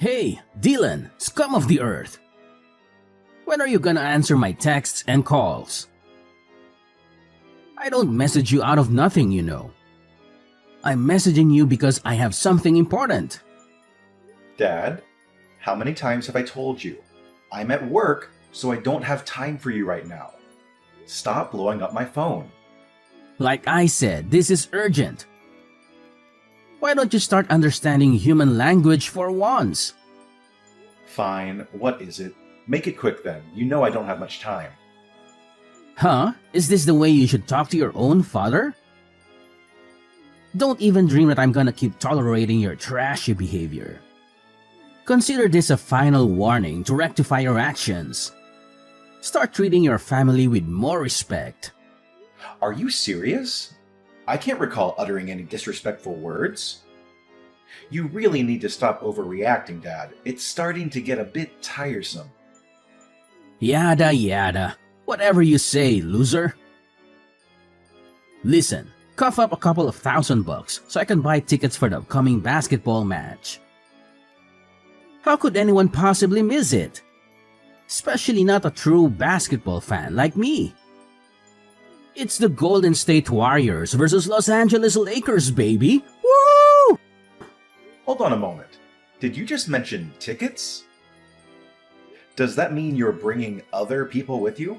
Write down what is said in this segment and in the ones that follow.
Hey, Dylan, scum of the earth. When are you gonna answer my texts and calls? I don't message you out of nothing, you know. I'm messaging you because I have something important. Dad, how many times have I told you? I'm at work, so I don't have time for you right now. Stop blowing up my phone. Like I said, this is urgent. Why don't you start understanding human language for once? Fine, what is it? Make it quick then. You know I don't have much time. Huh? Is this the way you should talk to your own father? Don't even dream that I'm gonna keep tolerating your trashy behavior. Consider this a final warning to rectify your actions. Start treating your family with more respect. Are you serious? I can't recall uttering any disrespectful words. You really need to stop overreacting, Dad. It's starting to get a bit tiresome. Yada yada. Whatever you say, loser. Listen, cough up a couple of $1,000 so I can buy tickets for the upcoming basketball match. How could anyone possibly miss it? Especially not a true basketball fan like me. It's the Golden State Warriors versus Los Angeles Lakers, baby! Woo! Hold on a moment. Did you just mention tickets? Does that mean you're bringing other people with you?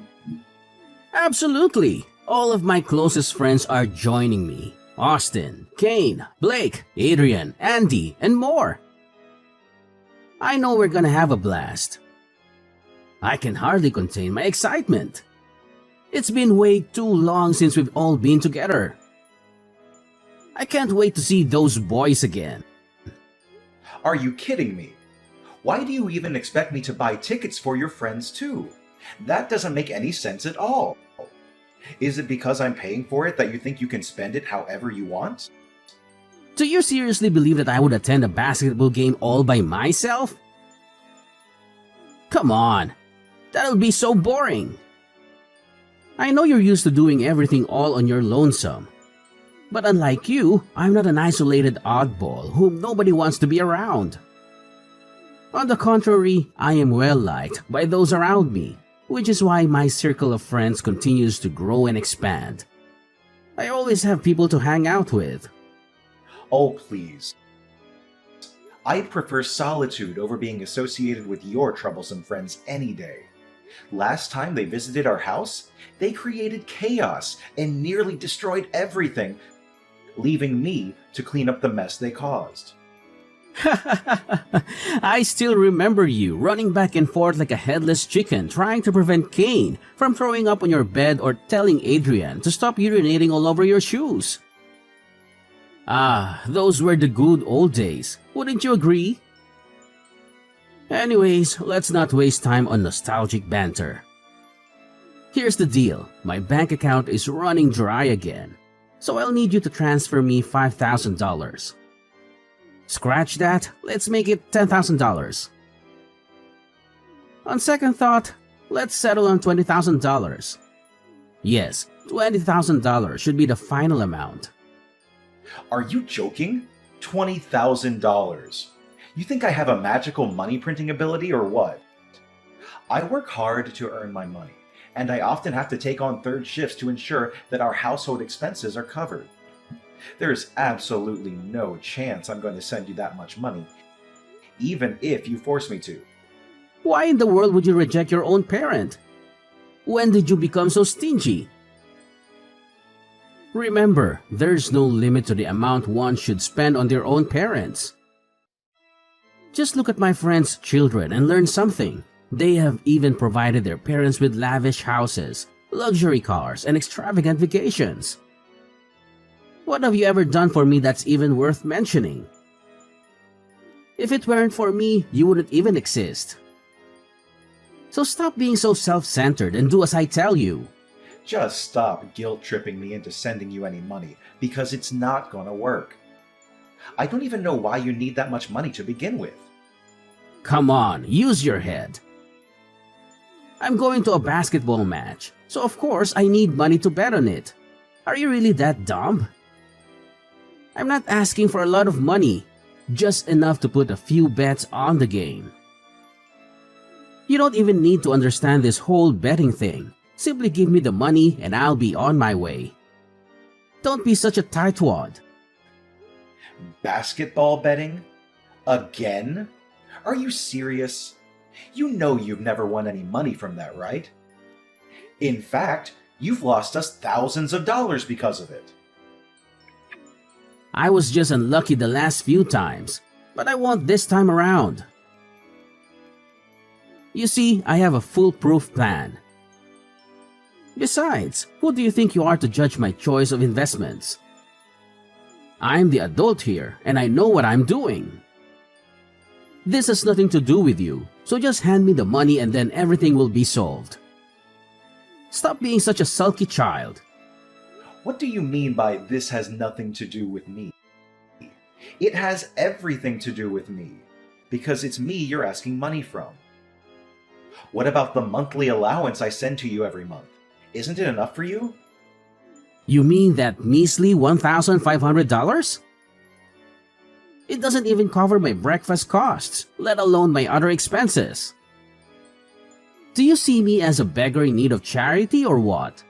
Absolutely! All of my closest friends are joining me. Austin, Kane, Blake, Adrian, Andy, and more. I know we're gonna have a blast. I can hardly contain my excitement. It's been way too long since we've all been together. I can't wait to see those boys again. Are you kidding me? Why do you even expect me to buy tickets for your friends too? That doesn't make any sense at all. Is it because I'm paying for it that you think you can spend it however you want? Do you seriously believe that I would attend a basketball game all by myself? Come on, that'll be so boring. I know you're used to doing everything all on your lonesome. But unlike you, I'm not an isolated oddball whom nobody wants to be around. On the contrary, I am well liked by those around me, which is why my circle of friends continues to grow and expand. I always have people to hang out with. Oh, please. I'd prefer solitude over being associated with your troublesome friends any day. Last time they visited our house, they created chaos and nearly destroyed everything, leaving me to clean up the mess they caused. I still remember you running back and forth like a headless chicken trying to prevent Kane from throwing up on your bed or telling Adrian to stop urinating all over your shoes. Ah, those were the good old days, wouldn't you agree? Anyways, let's not waste time on nostalgic banter. Here's the deal, my bank account is running dry again, so I'll need you to transfer me $5,000. Scratch that, let's make it $10,000. On second thought, let's settle on $20,000. Yes, $20,000 should be the final amount. Are you joking? $20,000. You think I have a magical money printing ability or what? I work hard to earn my money, and I often have to take on third shifts to ensure that our household expenses are covered. There is absolutely no chance I'm going to send you that much money, even if you force me to. Why in the world would you reject your own parent? When did you become so stingy? Remember, there's no limit to the amount one should spend on their own parents. Just look at my friends' children and learn something. They have even provided their parents with lavish houses, luxury cars, and extravagant vacations. What have you ever done for me that's even worth mentioning? If it weren't for me, you wouldn't even exist. So stop being so self-centered and do as I tell you. Just stop guilt-tripping me into sending you any money, because it's not gonna work. I don't even know why you need that much money to begin with. Come on, use your head. I'm going to a basketball match, so of course I need money to bet on it. Are you really that dumb? I'm not asking for a lot of money, Just enough to put a few bets on the game. You don't even need to understand this whole betting thing. Simply give me the money and I'll be on my way. Don't be such a tightwad. Basketball betting? Again? Are you serious? You know you've never won any money from that, right? In fact, you've lost us thousands of dollars because of it. I was just unlucky the last few times, but I won't this time around. You see, I have a foolproof plan. Besides, who do you think you are to judge my choice of investments? I'm the adult here, and I know what I'm doing. This has nothing to do with you, so just hand me the money and then everything will be solved. Stop being such a sulky child. What do you mean by this has nothing to do with me? It has everything to do with me, because it's me you're asking money from. What about the monthly allowance I send to you every month? Isn't it enough for you? You mean that measly $1,500? It doesn't even cover my breakfast costs, let alone my other expenses. Do you see me as a beggar in need of charity or what?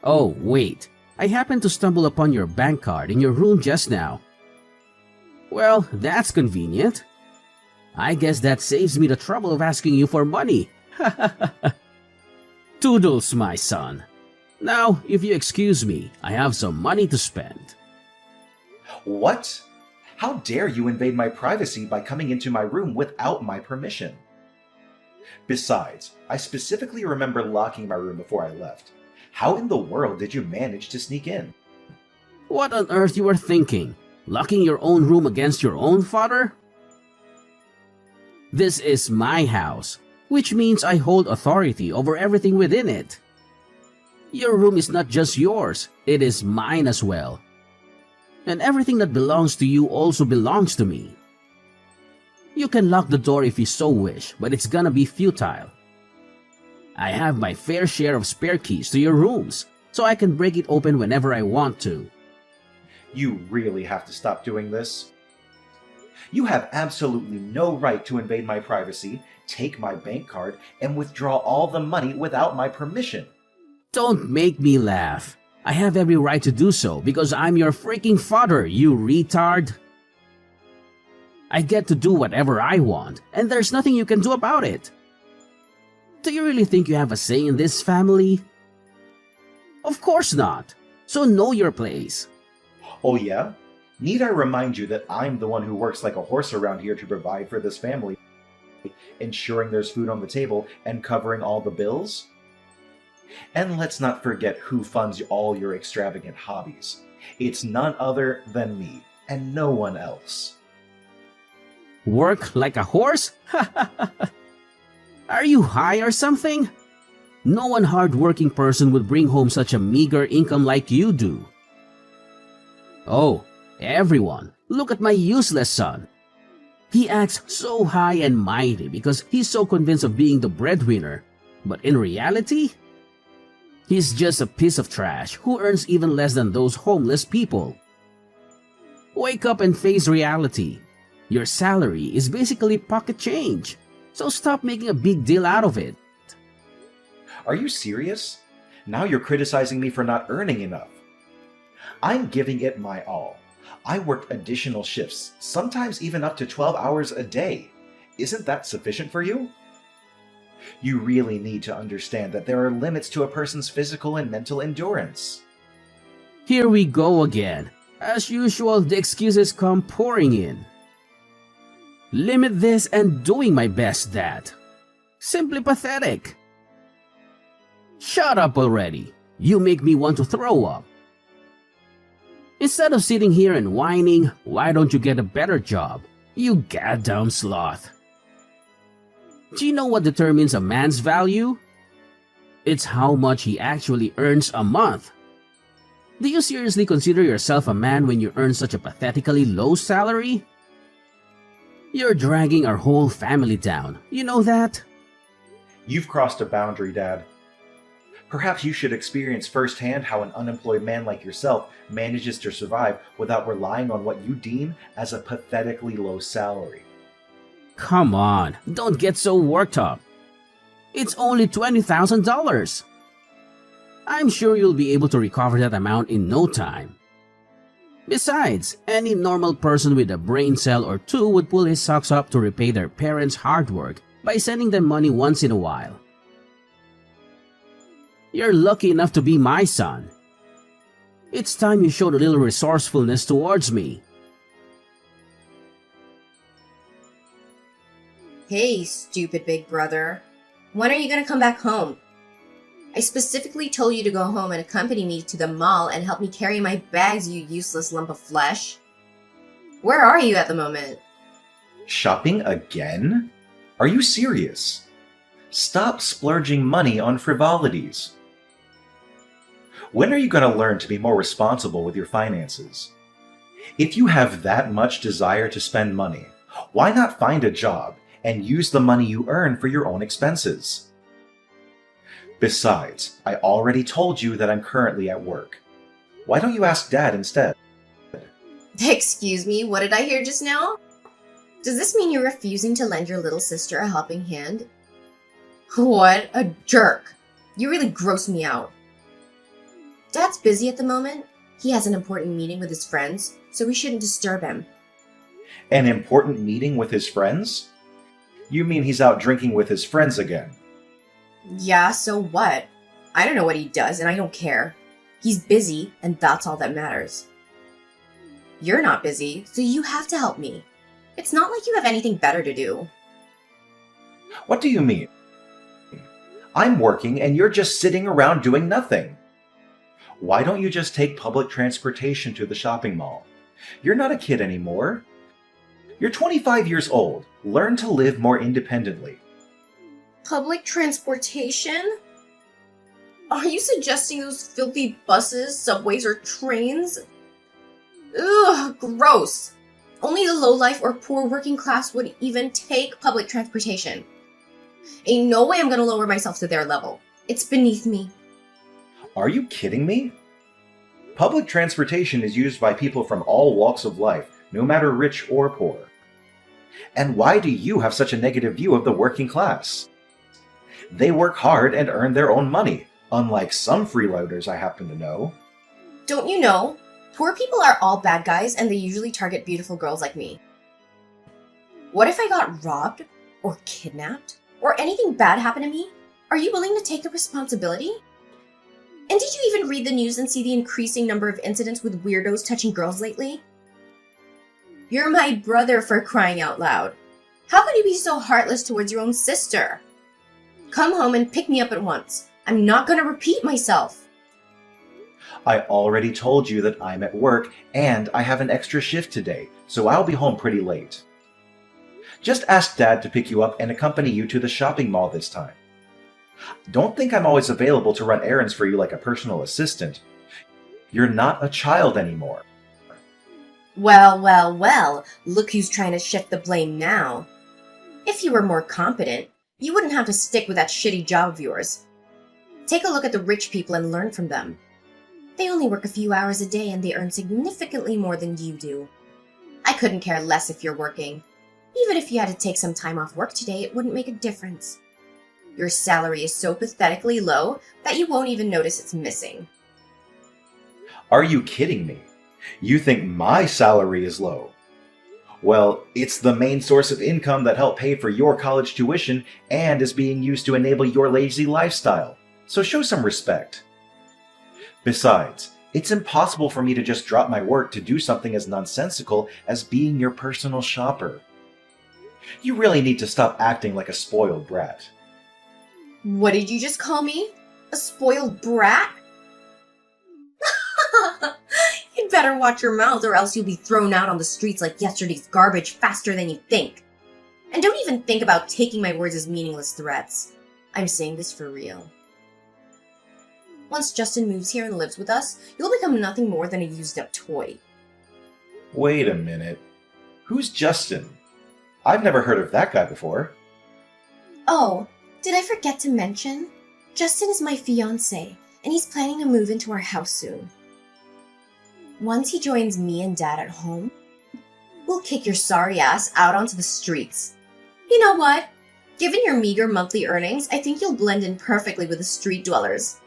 Oh, wait. I happened to stumble upon your bank card in your room just now. Well, that's convenient. I guess that saves me the trouble of asking you for money. Toodles, my son. Now, if you excuse me, I have some money to spend. What? How dare you invade my privacy by coming into my room without my permission? Besides, I specifically remember locking my room before I left. How in the world did you manage to sneak in? What on earth you were thinking? Locking your own room against your own father? This is my house, which means I hold authority over everything within it. Your room is not just yours, it is mine as well. And everything that belongs to you also belongs to me. You can lock the door if you so wish, but it's gonna be futile. I have my fair share of spare keys to your rooms, so I can break it open whenever I want to. You really have to stop doing this. You have absolutely no right to invade my privacy, take my bank card, and withdraw all the money without my permission. Don't make me laugh. I have every right to do so because I'm your freaking father, you retard. I get to do whatever I want, and there's nothing you can do about it. Do you really think you have a say in this family? Of course not. So know your place. Oh yeah? Need I remind you that I'm the one who works like a horse around here to provide for this family, ensuring there's food on the table and covering all the bills? And let's not forget who funds all your extravagant hobbies. It's none other than me, and no one else. Work like a horse? Are you high or something? No one hard-working person would bring home such a meager income like you do. Oh, everyone, look at my useless son. He acts so high and mighty because he's so convinced of being the breadwinner. But in reality, he's just a piece of trash who earns even less than those homeless people. Wake up and face reality. Your salary is basically pocket change, so stop making a big deal out of it. Are you serious? Now you're criticizing me for not earning enough. I'm giving it my all. I worked additional shifts, sometimes even up to 12 hours a day. Isn't that sufficient for you? You really need to understand that there are limits to a person's physical and mental endurance. Here we go again. As usual, the excuses come pouring in. Limit this and doing my best, Dad. Simply pathetic. Shut up already. You make me want to throw up. Instead of sitting here and whining, why don't you get a better job? You goddamn sloth. Do you know what determines a man's value? It's how much he actually earns a month. Do you seriously consider yourself a man when you earn such a pathetically low salary? You're dragging our whole family down. You know that? You've crossed a boundary, Dad. Perhaps you should experience firsthand how an unemployed man like yourself manages to survive without relying on what you deem as a pathetically low salary. Come on, don't get so worked up. It's only $20,000. I'm sure you'll be able to recover that amount in no time. Besides, any normal person with a brain cell or two would pull his socks up to repay their parents' hard work by sending them money once in a while. You're lucky enough to be my son. It's time you showed a little resourcefulness towards me. Hey, stupid big brother. When are you gonna come back home? I specifically told you to go home and accompany me to the mall and help me carry my bags, you useless lump of flesh. Where are you at the moment? Shopping again? Are you serious? Stop splurging money on frivolities. When are you going to learn to be more responsible with your finances? If you have that much desire to spend money, why not find a job and use the money you earn for your own expenses? Besides, I already told you that I'm currently at work. Why don't you ask Dad instead? Excuse me, what did I hear just now? Does this mean you're refusing to lend your little sister a helping hand? What a jerk. You really gross me out. Dad's busy at the moment. He has an important meeting with his friends, so we shouldn't disturb him. An important meeting with his friends? You mean he's out drinking with his friends again? Yeah, so what? I don't know what he does, and I don't care. He's busy, and that's all that matters. You're not busy, so you have to help me. It's not like you have anything better to do. What do you mean? I'm working and you're just sitting around doing nothing. Why don't you just take public transportation to the shopping mall? You're not a kid anymore. You're 25 years old. Learn to live more independently. Public transportation? Are you suggesting those filthy buses, subways, or trains? Ugh, gross. Only the lowlife or poor working class would even take public transportation. Ain't no way I'm gonna lower myself to their level. It's beneath me. Are you kidding me? Public transportation is used by people from all walks of life, no matter rich or poor. And why do you have such a negative view of the working class? They work hard and earn their own money, unlike some freeloaders I happen to know. Don't you know? Poor people are all bad guys and they usually target beautiful girls like me. What if I got robbed? Or kidnapped? Or anything bad happened to me? Are you willing to take the responsibility? And did you even read the news and see the increasing number of incidents with weirdos touching girls lately? You're my brother, for crying out loud. How could you be so heartless towards your own sister? Come home and pick me up at once. I'm not gonna repeat myself. I already told you that I'm at work and I have an extra shift today, so I'll be home pretty late. Just ask Dad to pick you up and accompany you to the shopping mall this time. Don't think I'm always available to run errands for you like a personal assistant. You're not a child anymore. Well, look who's trying to shift the blame now. If you were more competent, you wouldn't have to stick with that shitty job of yours. Take a look at the rich people and learn from them. They only work a few hours a day and they earn significantly more than you do. I couldn't care less if you're working. Even if you had to take some time off work today, it wouldn't make a difference. Your salary is so pathetically low that you won't even notice it's missing. Are you kidding me? You think my salary is low? Well, it's the main source of income that helped pay for your college tuition and is being used to enable your lazy lifestyle. So show some respect. Besides, it's impossible for me to just drop my work to do something as nonsensical as being your personal shopper. You really need to stop acting like a spoiled brat. What did you just call me? A spoiled brat? You'd better watch your mouth or else you'll be thrown out on the streets like yesterday's garbage faster than you think. And don't even think about taking my words as meaningless threats. I'm saying this for real. Once Justin moves here and lives with us, you'll become nothing more than a used-up toy. Wait a minute. Who's Justin? I've never heard of that guy before. Oh, did I forget to mention? Justin is my fiance, and he's planning to move into our house soon. Once he joins me and Dad at home, we'll kick your sorry ass out onto the streets. You know what? Given your meager monthly earnings, I think you'll blend in perfectly with the street dwellers.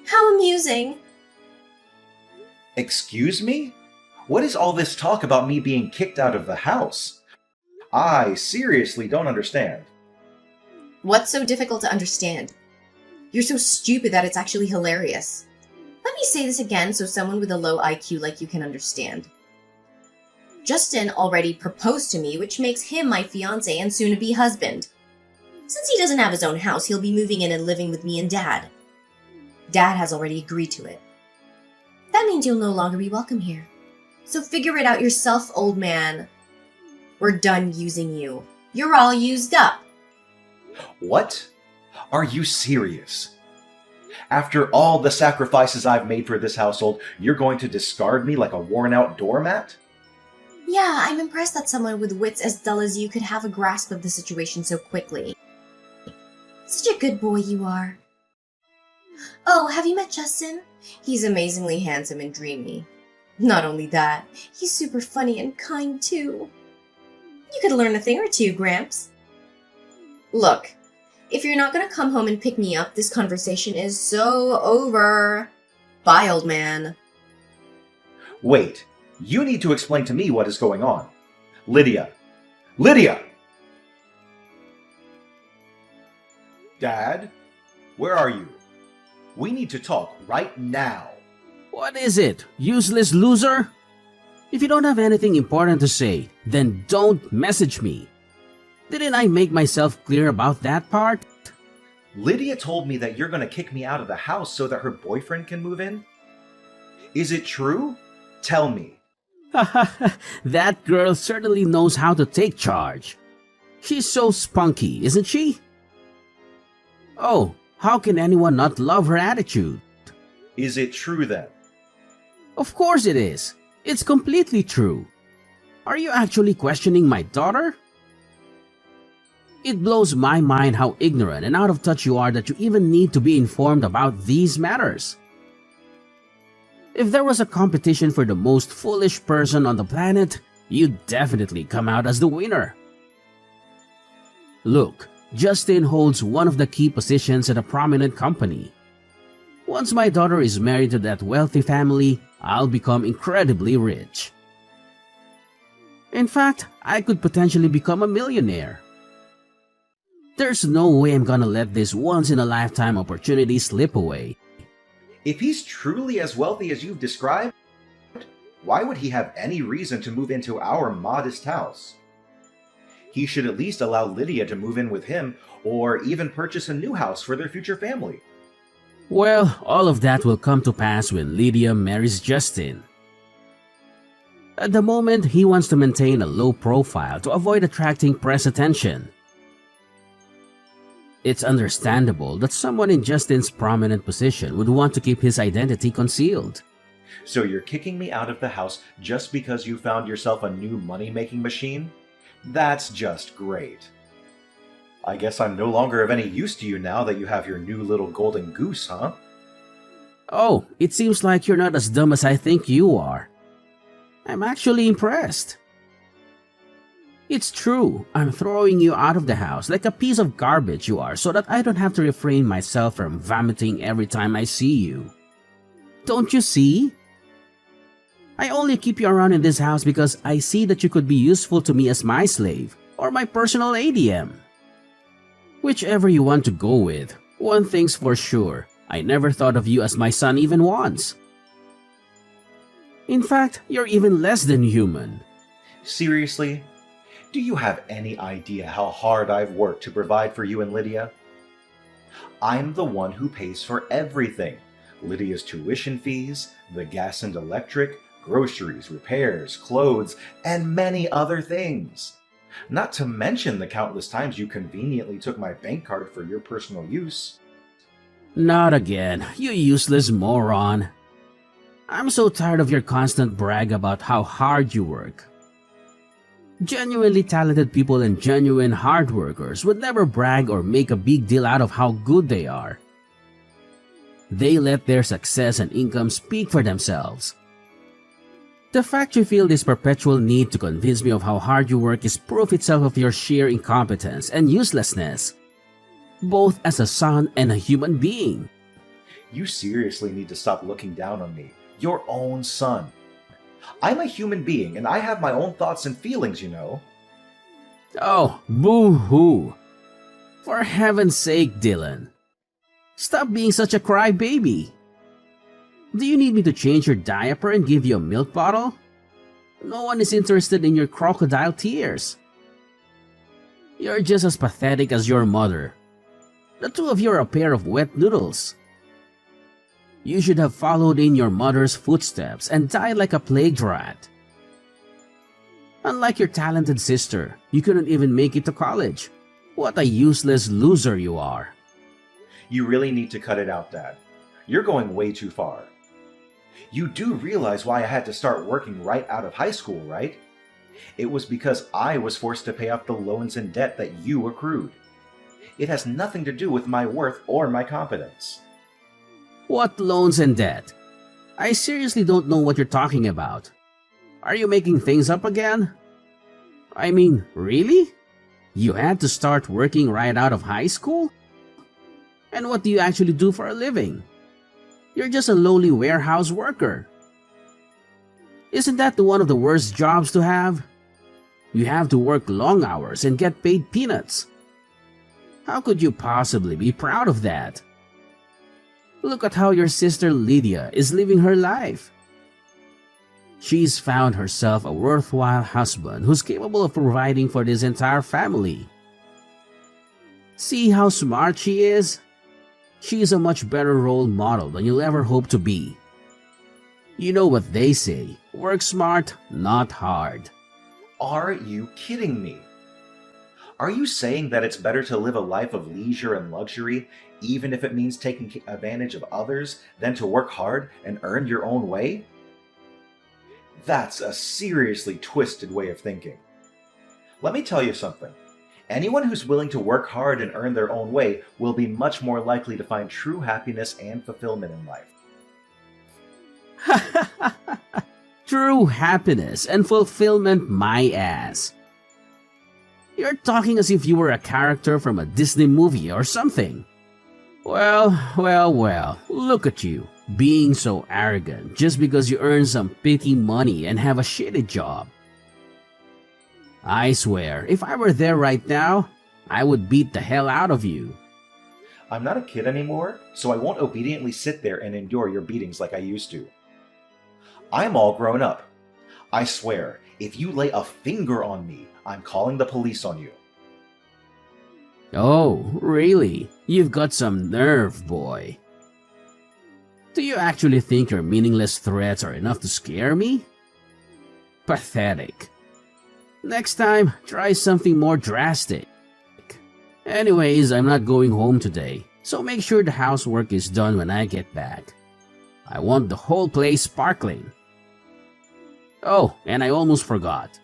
How amusing! Excuse me? What is all this talk about me being kicked out of the house? I seriously don't understand. What's so difficult to understand? You're so stupid that it's actually hilarious. Let me say this again so someone with a low IQ like you can understand. Justin already proposed to me, which makes him my fiance and soon-to-be husband. Since he doesn't have his own house, he'll be moving in and living with me and Dad. Dad has already agreed to it. That means you'll no longer be welcome here. So figure it out yourself, old man. We're done using you. You're all used up. What? Are you serious? After all the sacrifices I've made for this household, you're going to discard me like a worn-out doormat? Yeah, I'm impressed that someone with wits as dull as you could have a grasp of the situation so quickly. Such a good boy you are. Oh, have you met Justin? He's amazingly handsome and dreamy. Not only that, he's super funny and kind too. You could learn a thing or two, Gramps. Look, if you're not gonna come home and pick me up, this conversation is so over. Bye, old man. Wait, you need to explain to me what is going on. Lydia! Lydia! Dad? Where are you? We need to talk right now. What is it, useless loser? If you don't have anything important to say, then don't message me. Didn't I make myself clear about that part? Lydia told me that you're going to kick me out of the house so that her boyfriend can move in? Is it true? Tell me. That girl certainly knows how to take charge. She's so spunky, isn't she? Oh, how can anyone not love her attitude? Is it true then? Of course it is. It's completely true. Are you actually questioning my daughter? It blows my mind how ignorant and out of touch you are that you even need to be informed about these matters. If there was a competition for the most foolish person on the planet, you'd definitely come out as the winner. Look, Justin holds one of the key positions at a prominent company. Once my daughter is married to that wealthy family, I'll become incredibly rich. In fact, I could potentially become a millionaire. There's no way I'm gonna let this once-in-a-lifetime opportunity slip away. If he's truly as wealthy as you've described, why would he have any reason to move into our modest house? He should at least allow Lydia to move in with him, or even purchase a new house for their future family. Well, all of that will come to pass when Lydia marries Justin. At the moment, he wants to maintain a low profile to avoid attracting press attention. It's understandable that someone in Justin's prominent position would want to keep his identity concealed. So you're kicking me out of the house just because you found yourself a new money-making machine? That's just great. I guess I'm no longer of any use to you now that you have your new little golden goose, huh? Oh, it seems like you're not as dumb as I think you are. I'm actually impressed. It's true, I'm throwing you out of the house like a piece of garbage you are so that I don't have to refrain myself from vomiting every time I see you. Don't you see? I only keep you around in this house because I see that you could be useful to me as my slave or my personal ADM. Whichever you want to go with, one thing's for sure, I never thought of you as my son even once. In fact, you're even less than human. Seriously? Do you have any idea how hard I've worked to provide for you and Lydia? I'm the one who pays for everything. Lydia's tuition fees, the gas and electric, groceries, repairs, clothes, and many other things. Not to mention the countless times you conveniently took my bank card for your personal use. Not again, you useless moron. I'm so tired of your constant brag about how hard you work. Genuinely talented people and genuine hard workers would never brag or make a big deal out of how good they are. They let their success and income speak for themselves. The fact you feel this perpetual need to convince me of how hard you work is proof itself of your sheer incompetence and uselessness, both as a son and a human being. You seriously need to stop looking down on me, your own son. I'm a human being and I have my own thoughts and feelings, you know. Oh, boo-hoo. For heaven's sake, Dylan. Stop being such a crybaby. Do you need me to change your diaper and give you a milk bottle? No one is interested in your crocodile tears. You're just as pathetic as your mother. The two of you are a pair of wet noodles. You should have followed in your mother's footsteps and died like a plague rat. Unlike your talented sister, you couldn't even make it to college. What a useless loser you are. You really need to cut it out, Dad. You're going way too far. You do realize why I had to start working right out of high school, right? It was because I was forced to pay off the loans and debt that you accrued. It has nothing to do with my worth or my competence. What loans and debt? I seriously don't know what you're talking about. Are you making things up again? I mean, really? You had to start working right out of high school? And what do you actually do for a living? You're just a lowly warehouse worker. Isn't that one of the worst jobs to have? You have to work long hours and get paid peanuts. How could you possibly be proud of that? Look at how your sister Lydia is living her life. She's found herself a worthwhile husband who's capable of providing for this entire family. See how smart she is? She's a much better role model than you'll ever hope to be. You know what they say, work smart, not hard. Are you kidding me? Are you saying that it's better to live a life of leisure and luxury, even if it means taking advantage of others, than to work hard and earn your own way? That's a seriously twisted way of thinking. Let me tell you something. Anyone who's willing to work hard and earn their own way will be much more likely to find true happiness and fulfillment in life. True happiness and fulfillment, my ass. You're talking as if you were a character from a Disney movie or something. Well, look at you, being so arrogant just because you earn some petty money and have a shitty job. I swear, if I were there right now, I would beat the hell out of you. I'm not a kid anymore, so I won't obediently sit there and endure your beatings like I used to. I'm all grown up. I swear, if you lay a finger on me, I'm calling the police on you. Oh, really? You've got some nerve, boy. Do you actually think your meaningless threats are enough to scare me? Pathetic. Next time, try something more drastic. Anyways, I'm not going home today, so make sure the housework is done when I get back. I want the whole place sparkling. Oh, and I almost forgot.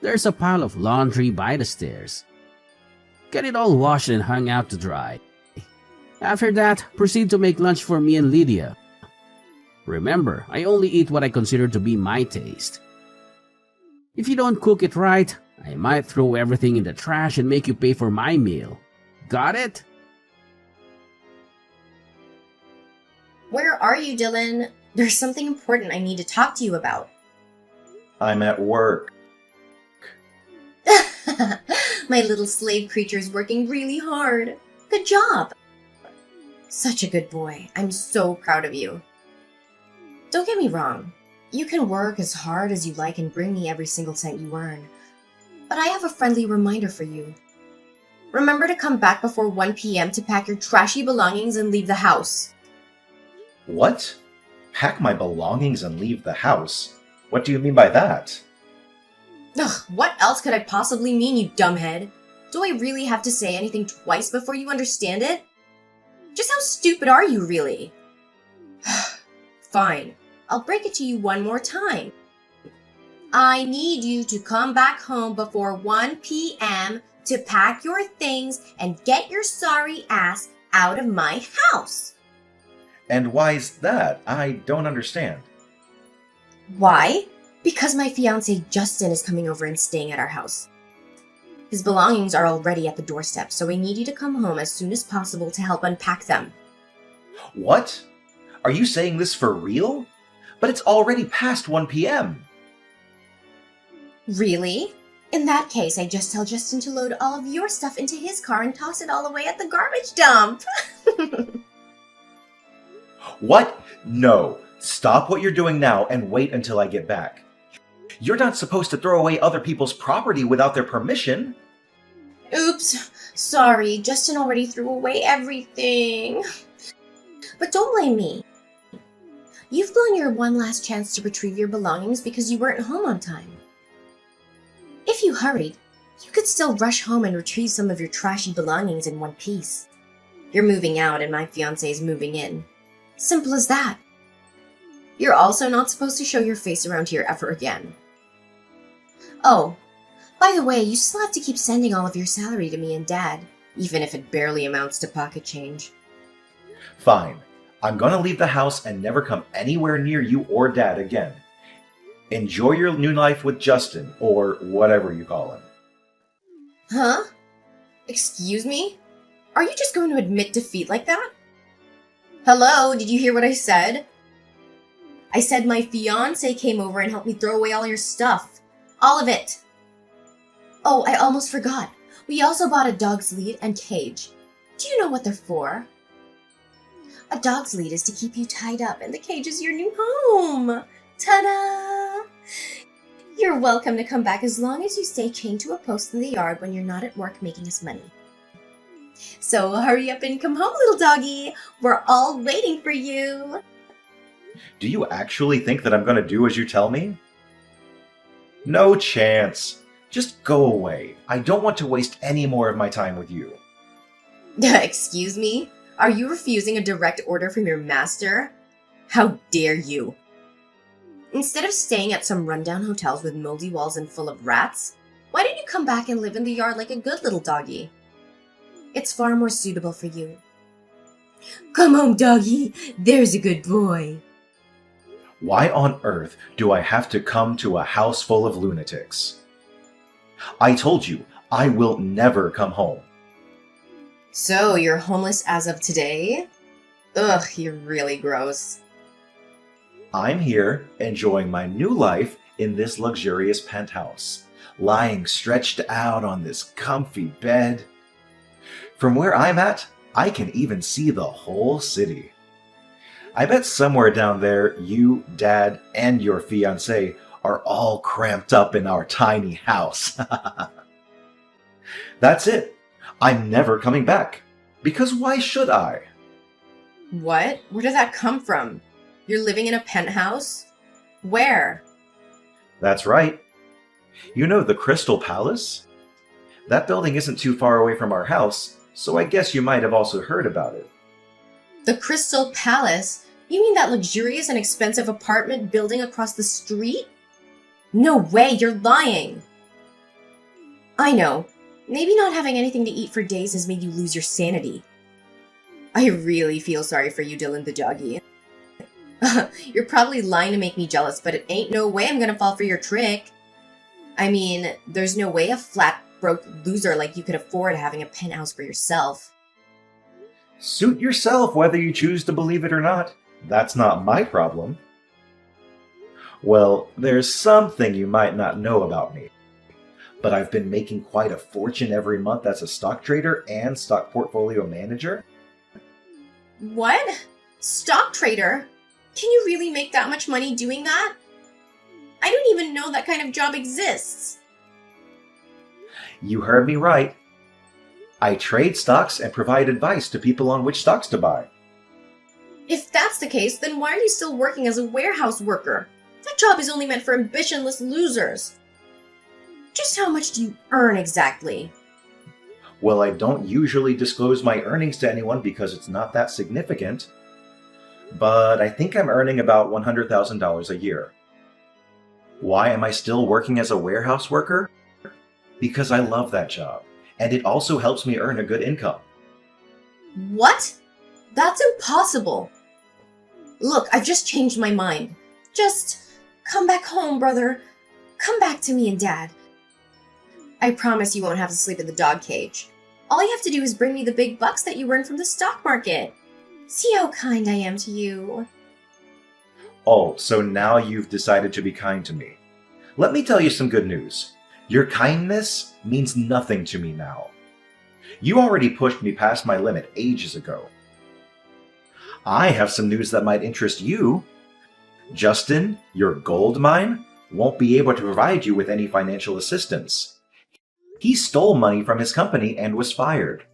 There's a pile of laundry by the stairs. Get it all washed and hung out to dry. After that, proceed to make lunch for me and Lydia. Remember, I only eat what I consider to be my taste. If you don't cook it right, I might throw everything in the trash and make you pay for my meal. Got it? Where are you, Dylan? There's something important I need to talk to you about. I'm at work. My little slave creature's working really hard. Good job. Such a good boy. I'm so proud of you. Don't get me wrong. You can work as hard as you like and bring me every single cent you earn. But I have a friendly reminder for you. Remember to come back before 1 p.m. to pack your trashy belongings and leave the house. What? Pack my belongings and leave the house? What do you mean by that? Ugh, what else could I possibly mean, you dumbhead? Do I really have to say anything twice before you understand it? Just how stupid are you, really? Fine, I'll break it to you one more time. I need you to come back home before 1 p.m. to pack your things and get your sorry ass out of my house. And why's that? I don't understand. Why? Because my fiance Justin is coming over and staying at our house. His belongings are already at the doorstep, so I need you to come home as soon as possible to help unpack them. What? Are you saying this for real? But it's already past 1 p.m. Really? In that case, I just tell Justin to load all of your stuff into his car and toss it all away at the garbage dump. What? No. Stop what you're doing now and wait until I get back. You're not supposed to throw away other people's property without their permission. Oops. Sorry, Justin already threw away everything. But don't blame me. You've blown your one last chance to retrieve your belongings because you weren't home on time. If you hurried, you could still rush home and retrieve some of your trashy belongings in one piece. You're moving out and my fiancé is moving in. Simple as that. You're also not supposed to show your face around here ever again. Oh, by the way, you still have to keep sending all of your salary to me and Dad, even if it barely amounts to pocket change. Fine. I'm gonna leave the house and never come anywhere near you or Dad again. Enjoy your new life with Justin, or whatever you call him. Huh? Excuse me? Are you just going to admit defeat like that? Hello, did you hear what I said? I said my fiancé came over and helped me throw away all your stuff. All of it. Oh, I almost forgot. We also bought a dog's lead and cage. Do you know what they're for? A dog's lead is to keep you tied up, and the cage is your new home. Ta-da! You're welcome to come back as long as you stay chained to a post in the yard when you're not at work making us money. So hurry up and come home, little doggy. We're all waiting for you. Do you actually think that I'm gonna do as you tell me? No chance. Just go away. I don't want to waste any more of my time with you. Excuse me? Are you refusing a direct order from your master? How dare you? Instead of staying at some rundown hotels with moldy walls and full of rats, why don't you come back and live in the yard like a good little doggy? It's far more suitable for you. Come home, doggy. There's a good boy. Why on earth do I have to come to a house full of lunatics? I told you, I will never come home. So, you're homeless as of today? Ugh, you're really gross. I'm here, enjoying my new life in this luxurious penthouse, lying stretched out on this comfy bed. From where I'm at, I can even see the whole city. I bet somewhere down there, you, Dad, and your fiancé are all cramped up in our tiny house. That's it. I'm never coming back. Because why should I? What? Where did that come from? You're living in a penthouse? Where? That's right. You know the Crystal Palace? That building isn't too far away from our house, so I guess you might have also heard about it. The Crystal Palace? You mean that luxurious and expensive apartment building across the street? No way, you're lying! I know. Maybe not having anything to eat for days has made you lose your sanity. I really feel sorry for you, Dylan the doggy. You're probably lying to make me jealous, but it ain't no way I'm gonna fall for your trick. I mean, there's no way a flat, broke loser like you could afford having a penthouse for yourself. Suit yourself whether you choose to believe it or not. That's not my problem. Well, there's something you might not know about me. But I've been making quite a fortune every month as a stock trader and stock portfolio manager. What? Stock trader? Can you really make that much money doing that? I don't even know that kind of job exists. You heard me right. I trade stocks and provide advice to people on which stocks to buy. If that's the case, then why are you still working as a warehouse worker? That job is only meant for ambitionless losers. Just how much do you earn exactly? Well, I don't usually disclose my earnings to anyone because it's not that significant. But I think I'm earning about $100,000 a year. Why am I still working as a warehouse worker? Because I love that job, and it also helps me earn a good income. What? That's impossible. Look, I've just changed my mind. Just come back home, brother. Come back to me and Dad. I promise you won't have to sleep in the dog cage. All you have to do is bring me the big bucks that you earned from the stock market. See how kind I am to you. Oh, so now you've decided to be kind to me. Let me tell you some good news. Your kindness means nothing to me now. You already pushed me past my limit ages ago. I have some news that might interest you. Justin, your gold mine, won't be able to provide you with any financial assistance. He stole money from his company and was fired.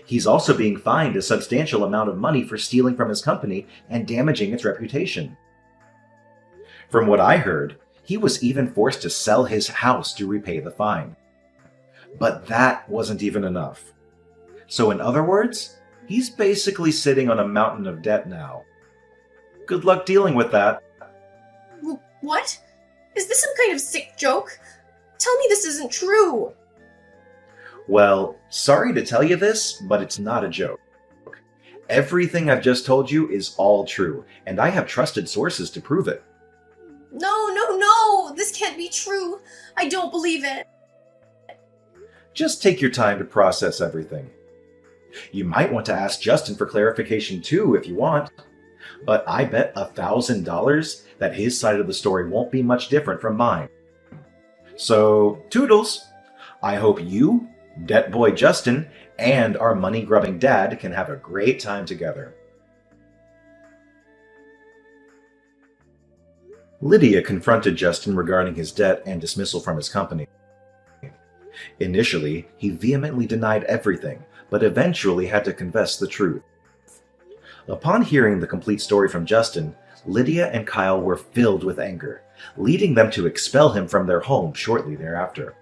He's also being fined a substantial amount of money for stealing from his company and damaging its reputation. From what I heard, he was even forced to sell his house to repay the fine. But that wasn't even enough. So in other words, he's basically sitting on a mountain of debt now. Good luck dealing with that. What? Is this some kind of sick joke? Tell me this isn't true. Well, sorry to tell you this, but it's not a joke. Everything I've just told you is all true, and I have trusted sources to prove it. No, this can't be true. I don't believe it. Just take your time to process everything. You might want to ask Justin for clarification too if you want, but I bet $1,000 that his side of the story won't be much different from mine. So, toodles! I hope you, Debt Boy Justin, and our money-grubbing dad can have a great time together. Lydia confronted Justin regarding his debt and dismissal from his company. Initially, he vehemently denied everything, but eventually had to confess the truth. Upon hearing the complete story from Justin, Lydia and Kyle were filled with anger, leading them to expel him from their home shortly thereafter.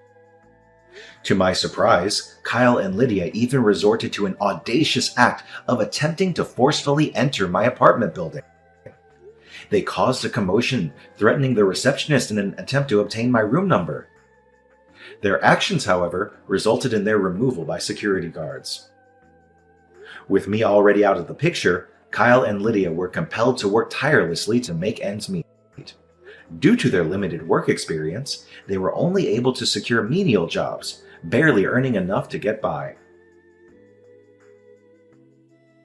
To my surprise, Kyle and Lydia even resorted to an audacious act of attempting to forcefully enter my apartment building. They caused a commotion, threatening the receptionist in an attempt to obtain my room number. Their actions, however, resulted in their removal by security guards. With me already out of the picture, Kyle and Lydia were compelled to work tirelessly to make ends meet. Due to their limited work experience, they were only able to secure menial jobs, barely earning enough to get by.